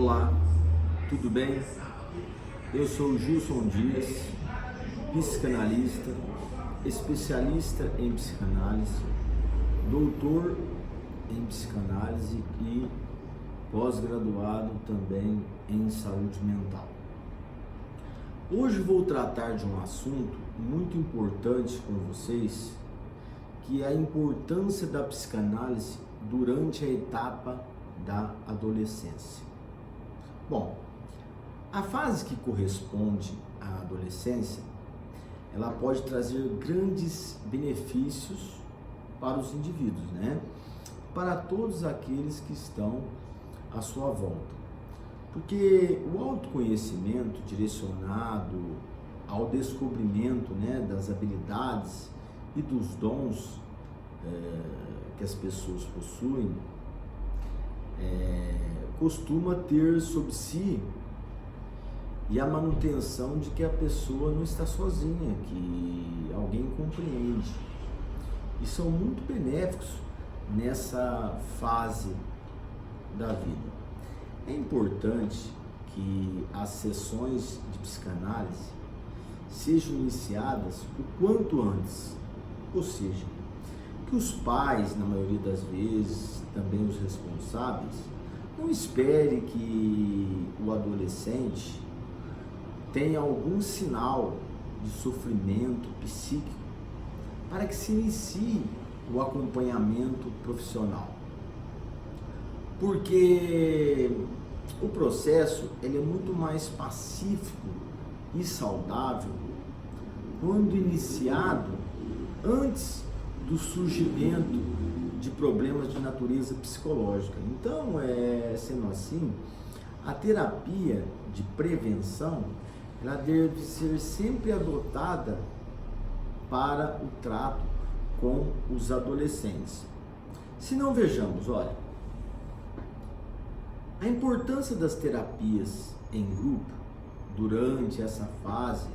Olá, tudo bem? Eu sou o Gilson Dias, psicanalista, especialista em psicanálise, doutor em psicanálise e pós-graduado também em saúde mental. Hoje vou tratar de um assunto muito importante com vocês, que é a importância da psicanálise durante a etapa da adolescência. Bom, a fase que corresponde à adolescência, ela pode trazer grandes benefícios para os indivíduos, né? Para todos aqueles que estão à sua volta. Porque o autoconhecimento direcionado ao descobrimento, né, das habilidades e dos dons que as pessoas possuem, costuma ter sobre si e a manutenção de que a pessoa não está sozinha, que alguém compreende. E são muito benéficos nessa fase da vida. É importante que as sessões de psicanálise sejam iniciadas o quanto antes, ou seja, que os pais, na maioria das vezes, também os responsáveis, não espere que o adolescente tenha algum sinal de sofrimento psíquico para que se inicie o acompanhamento profissional. Porque o processo ele é muito mais pacífico e saudável quando iniciado antes do surgimento de problemas de natureza psicológica. Então, sendo assim, a terapia de prevenção ela deve ser sempre adotada para o trato com os adolescentes. Se não, vejamos, olha, a importância das terapias em grupo durante essa fase,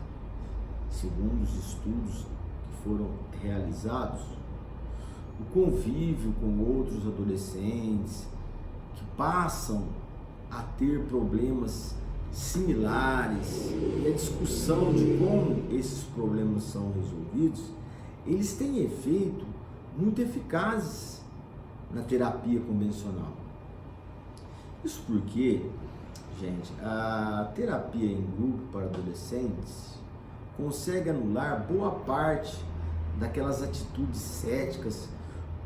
segundo os estudos que foram realizados, o convívio com outros adolescentes que passam a ter problemas similares e a discussão de como esses problemas são resolvidos, eles têm efeito muito eficazes na terapia convencional. Isso porque, gente, a terapia em grupo para adolescentes consegue anular boa parte daquelas atitudes céticas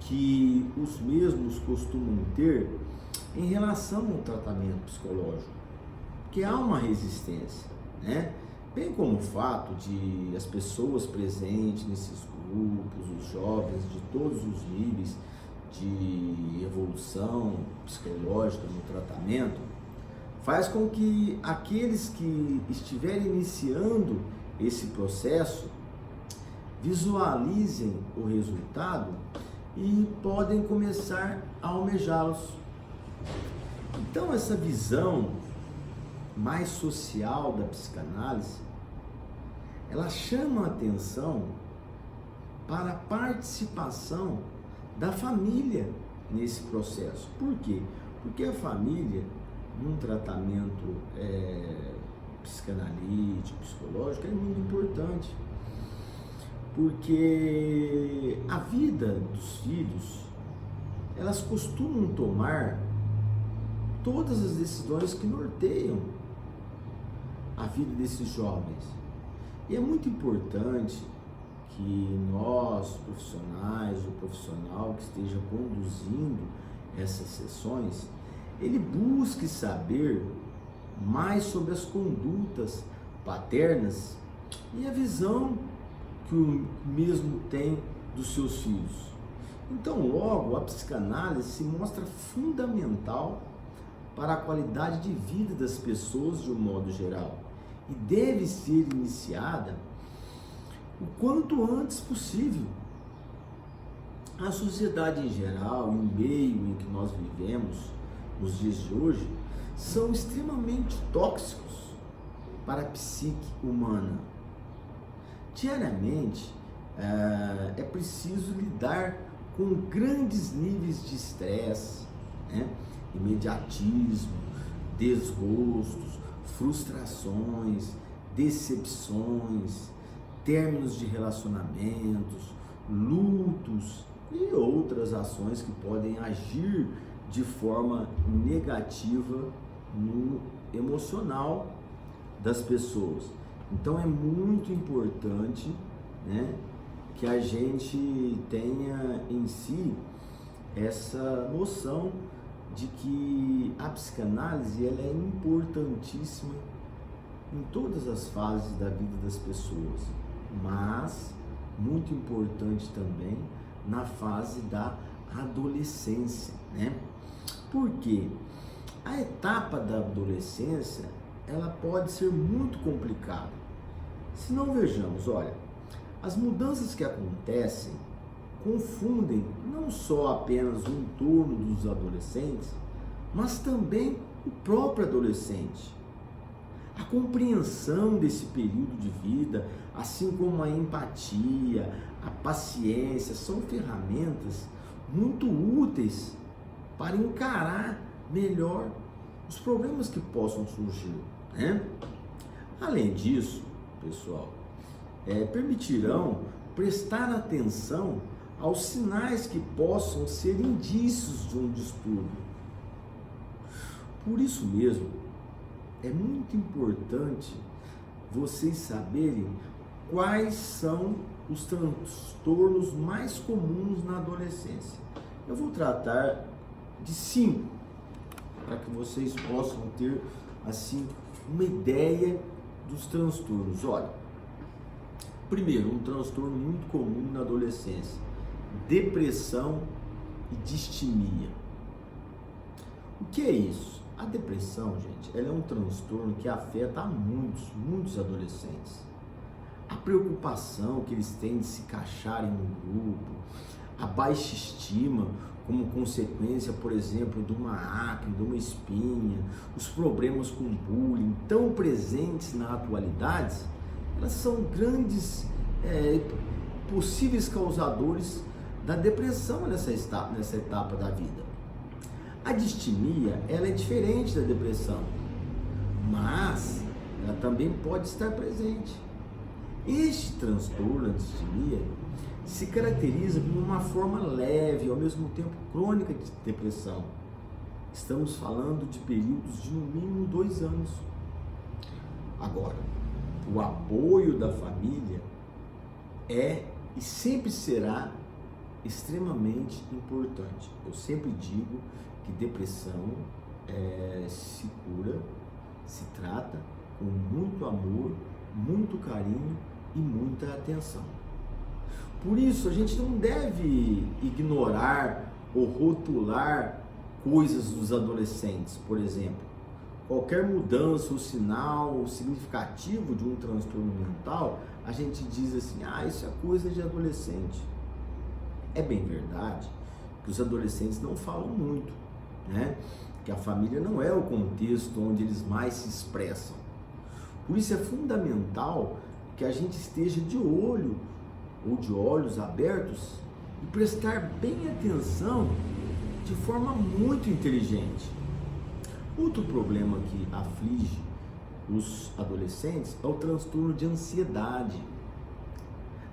que os mesmos costumam ter em relação ao tratamento psicológico, que há uma resistência, né? Bem como o fato de as pessoas presentes nesses grupos, os jovens de todos os níveis de evolução psicológica no tratamento, faz com que aqueles que estiverem iniciando esse processo visualizem o resultado e podem começar a almejá-los. Então, essa visão mais social da psicanálise, ela chama a atenção para a participação da família nesse processo. Por quê? Porque a família, num tratamento psicanalítico, psicológico, é muito importante. Porque a vida dos filhos, elas costumam tomar todas as decisões que norteiam a vida desses jovens. E é muito importante que nós, profissionais, o profissional que esteja conduzindo essas sessões, ele busque saber mais sobre as condutas paternas e a visão que o mesmo tem dos seus filhos. Então, logo, a psicanálise se mostra fundamental para a qualidade de vida das pessoas de um modo geral e deve ser iniciada o quanto antes possível. A sociedade em geral e o meio em que nós vivemos nos dias de hoje são extremamente tóxicos para a psique humana. Diariamente é preciso lidar com grandes níveis de estresse, né? Imediatismo, desgostos, frustrações, decepções, términos de relacionamentos, lutos e outras ações que podem agir de forma negativa no emocional das pessoas. Então é muito importante, né, que a gente tenha em si essa noção de que a psicanálise ela é importantíssima em todas as fases da vida das pessoas, mas muito importante também na fase da adolescência, né? Porque a etapa da adolescência ela pode ser muito complicada. Se não vejamos, olha, as mudanças que acontecem confundem não só apenas o entorno dos adolescentes, mas também o próprio adolescente. A compreensão desse período de vida, assim como a empatia, a paciência, são ferramentas muito úteis para encarar melhor os problemas que possam surgir, né? Além disso, pessoal, permitirão prestar atenção aos sinais que possam ser indícios de um distúrbio. Por isso mesmo, é muito importante vocês saberem quais são os transtornos mais comuns na adolescência. Eu vou tratar de 5, para que vocês possam ter assim uma ideia dos transtornos. Olha, primeiro, um transtorno muito comum na adolescência: depressão e distimia. O que é isso? A depressão, gente, ela é um transtorno que afeta a muitos adolescentes. A preocupação que eles têm de se encaixarem no grupo, a baixa estima como consequência, por exemplo, de uma acne, de uma espinha, os problemas com bullying tão presentes na atualidade, elas são grandes possíveis causadores da depressão nessa etapa da vida. A distimia, ela é diferente da depressão, mas ela também pode estar presente. Este transtorno, a distimia, se caracteriza por uma forma leve e ao mesmo tempo crônica de depressão. Estamos falando de períodos de no mínimo 2 anos. Agora, o apoio da família é e sempre será extremamente importante. Eu sempre digo que depressão se cura, se trata com muito amor, muito carinho e muita atenção. Por isso, a gente não deve ignorar ou rotular coisas dos adolescentes. Por exemplo, qualquer mudança ou sinal significativo de um transtorno mental, a gente diz assim: isso é coisa de adolescente. É bem verdade que os adolescentes não falam muito, né? Que a família não é o contexto onde eles mais se expressam. Por isso é fundamental que a gente esteja de olho ou de olhos abertos e prestar bem atenção de forma muito inteligente. Outro problema que aflige os adolescentes é o transtorno de ansiedade.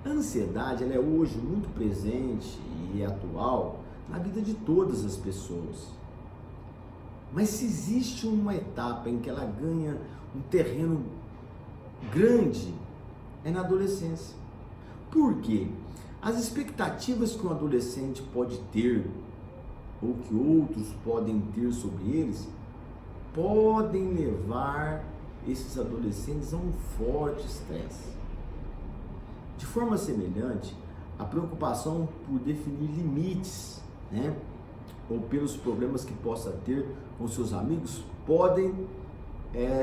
A ansiedade ela é hoje muito presente e atual na vida de todas as pessoas. Mas se existe uma etapa em que ela ganha um terreno grande, é na adolescência. Por quê? As expectativas que um adolescente pode ter, ou que outros podem ter sobre eles, podem levar esses adolescentes a um forte estresse. De forma semelhante, a preocupação por definir limites, né, ou pelos problemas que possa ter com seus amigos, podem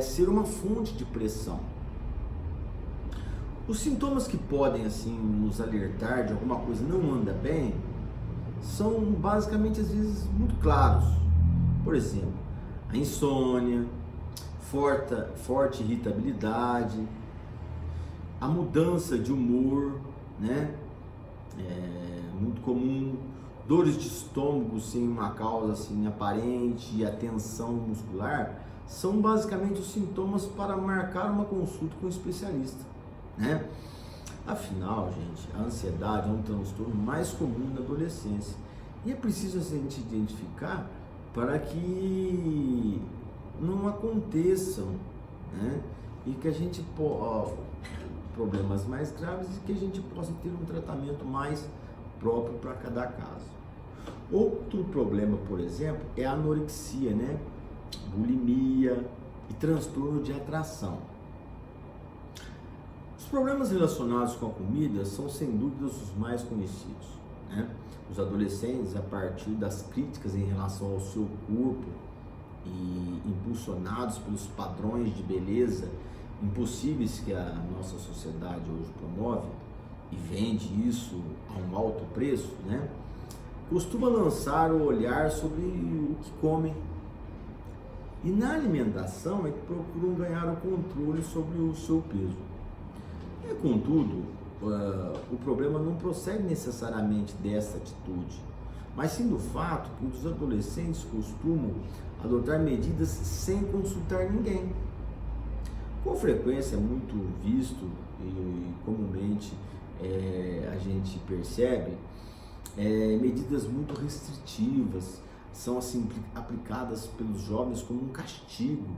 ser uma fonte de pressão. Os sintomas que podem assim nos alertar de alguma coisa não anda bem são basicamente às vezes muito claros. Por exemplo, a insônia, forte irritabilidade, a mudança de humor, né? Muito comum, dores de estômago sem uma causa assim aparente e a tensão muscular são basicamente os sintomas para marcar uma consulta com um especialista, né? Afinal, gente, a ansiedade é um transtorno mais comum na adolescência e é preciso a gente identificar para que não aconteçam, né? E que a gente problemas mais graves e que a gente possa ter um tratamento mais próprio para cada caso. Outro problema, por exemplo, é a anorexia, né? Bulimia e transtorno de atração. Os problemas relacionados com a comida são sem dúvida os mais conhecidos, né? Os adolescentes, a partir das críticas em relação ao seu corpo e impulsionados pelos padrões de beleza impossíveis que a nossa sociedade hoje promove e vende isso a um alto preço, né? Costuma lançar o olhar sobre o que comem e na alimentação é que procuram ganhar o controle sobre o seu peso. Contudo, o problema não procede necessariamente dessa atitude, mas sim do fato que os adolescentes costumam adotar medidas sem consultar ninguém. Com frequência é muito visto e comumente a gente percebe medidas muito restritivas são assim aplicadas pelos jovens como um castigo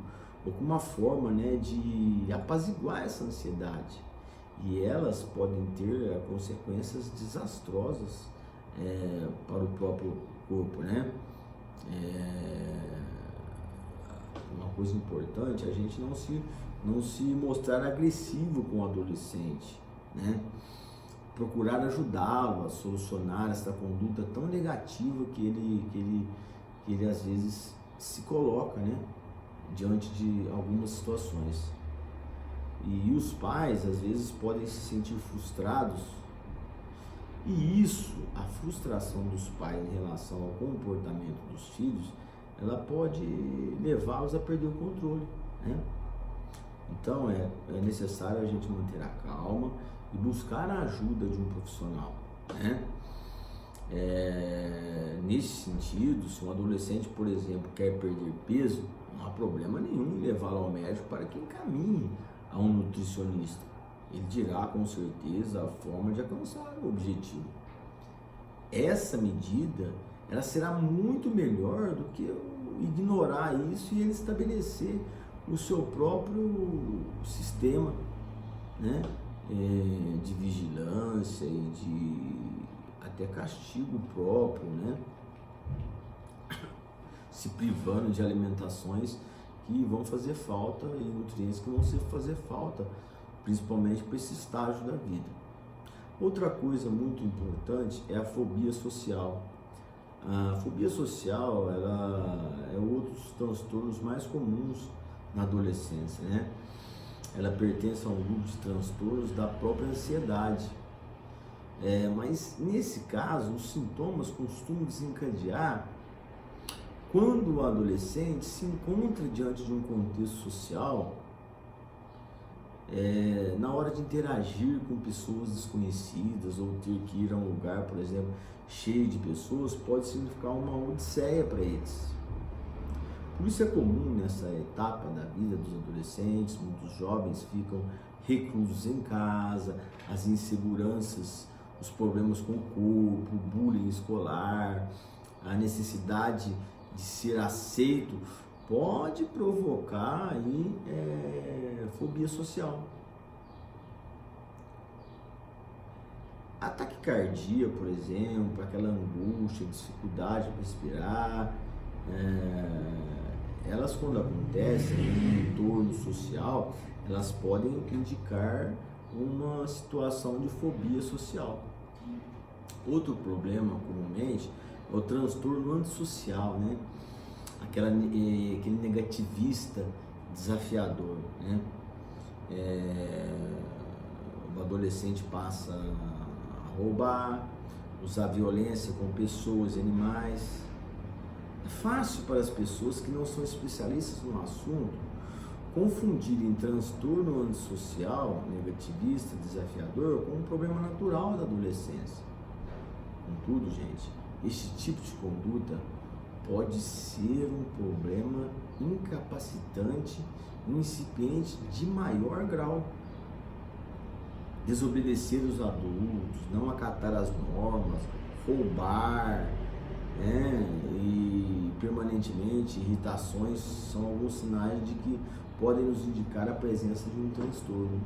ou como uma forma, né, de apaziguar essa ansiedade. E elas podem ter consequências desastrosas para o próprio corpo, né? Uma coisa importante é a gente não se mostrar agressivo com o adolescente, né? Procurar ajudá-lo a solucionar essa conduta tão negativa que ele às vezes se coloca, né? Diante de algumas situações. E os pais às vezes podem se sentir frustrados e isso, a frustração dos pais em relação ao comportamento dos filhos, ela pode levá-los a perder o controle, né? Então é necessário a gente manter a calma e buscar a ajuda de um profissional, né? Nesse sentido, se um adolescente, por exemplo, quer perder peso, não há problema nenhum em levá-lo ao médico para que encaminhe a um nutricionista. Ele dirá com certeza a forma de alcançar o objetivo. Essa medida, ela será muito melhor do que ignorar isso e ele estabelecer o seu próprio sistema, né, de vigilância e de até castigo próprio, né, se privando de alimentações que vão fazer falta e nutrientes que vão fazer falta, principalmente para esse estágio da vida. Outra coisa muito importante é a fobia social. A fobia social, ela é outro dos transtornos mais comuns na adolescência, né? Ela pertence a um grupo de transtornos da própria ansiedade. Mas nesse caso, os sintomas costumam desencadear quando o adolescente se encontra diante de um contexto social, na hora de interagir com pessoas desconhecidas ou ter que ir a um lugar, por exemplo, cheio de pessoas, pode significar uma odisseia para eles. Por isso é comum nessa etapa da vida dos adolescentes, muitos jovens ficam reclusos em casa, as inseguranças, os problemas com o corpo, o bullying escolar, a necessidade de ser aceito pode provocar aí, fobia social. A taquicardia, por exemplo, aquela angústia, dificuldade para respirar, elas quando acontecem no entorno social, elas podem indicar uma situação de fobia social. Outro problema comumente é o transtorno antissocial, né? Aquele negativista desafiador, né? O adolescente passa a roubar, usar violência com pessoas e animais. É fácil para as pessoas que não são especialistas no assunto confundirem transtorno antissocial, negativista, desafiador com um problema natural da adolescência. Contudo, gente, este tipo de conduta pode ser um problema incapacitante, incipiente de maior grau. Desobedecer os adultos, não acatar as normas, roubar, e permanentemente irritações são alguns sinais de que podem nos indicar a presença de um transtorno.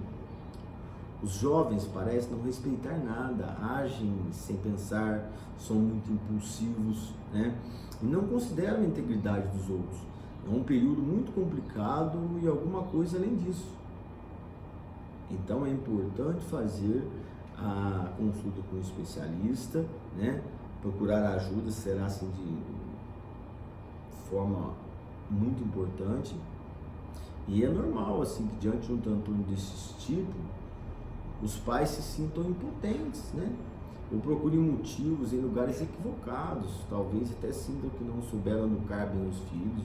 Os jovens parecem não respeitar nada, agem sem pensar, são muito impulsivos, e não consideram a integridade dos outros. É um período muito complicado e alguma coisa além disso. Então é importante fazer a consulta com um especialista, procurar ajuda será assim de forma muito importante. E é normal assim que diante de um transtorno desse tipo, os pais se sintam impotentes, ou procurem motivos em lugares equivocados, talvez até sintam que não souberam educar bem os filhos,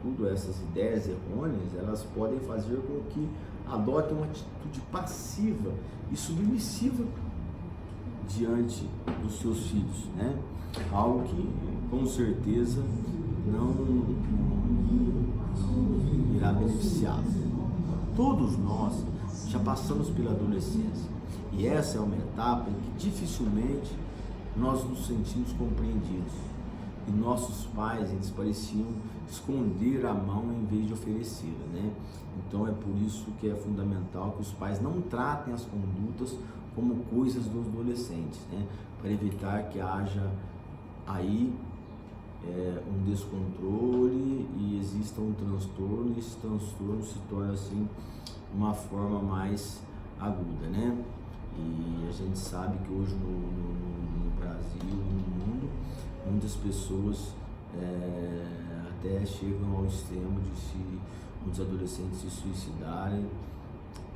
Contudo, essas ideias errôneas, elas podem fazer com que adotem uma atitude passiva e submissiva diante dos seus filhos, Algo que com certeza não irá beneficiá-los. Todos nós já passamos pela adolescência e essa é uma etapa em que dificilmente nós nos sentimos compreendidos e nossos pais, eles pareciam esconder a mão em vez de oferecê-la, Então é por isso que é fundamental que os pais não tratem as condutas como coisas dos adolescentes, para evitar que haja aí um descontrole e exista um transtorno, e esse transtorno se torna assim uma forma mais aguda, E a gente sabe que hoje no Brasil, no mundo, muitas pessoas até chegam ao extremo de muitos adolescentes se suicidarem,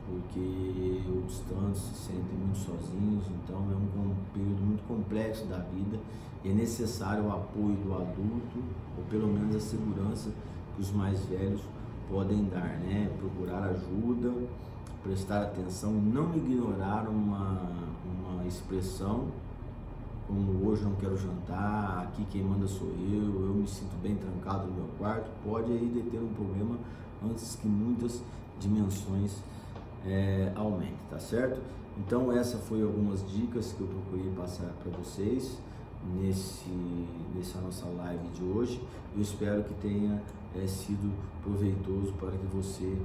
porque outros tantos se sentem muito sozinhos. Então é um período muito complexo da vida e é necessário o apoio do adulto, ou pelo menos a segurança que os mais velhos podem dar, Procurar ajuda, prestar atenção, não ignorar uma expressão como hoje não quero jantar, aqui quem manda sou eu me sinto bem trancado no meu quarto, pode aí deter um problema antes que muitas dimensões aumentem, tá certo? Então essa foi algumas dicas que eu procurei passar para vocês nessa nossa live de hoje. Eu espero que tenha sido proveitoso para que você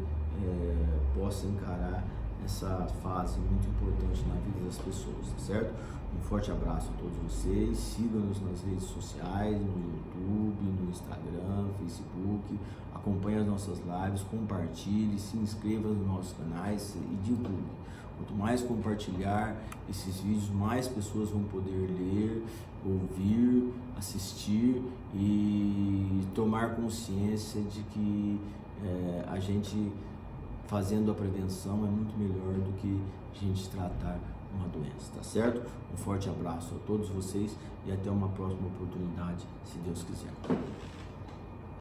possa encarar essa fase muito importante na vida das pessoas, tá certo? Um forte abraço a todos vocês, sigam-nos nas redes sociais, no YouTube, no Instagram, Facebook, acompanhe as nossas lives, compartilhe, se inscreva nos nossos canais e divulgue. Quanto mais compartilhar esses vídeos, mais pessoas vão poder ler, ouvir, assistir e tomar consciência de que a gente fazendo a prevenção é muito melhor do que a gente tratar uma doença, tá certo? Um forte abraço a todos vocês e até uma próxima oportunidade, se Deus quiser.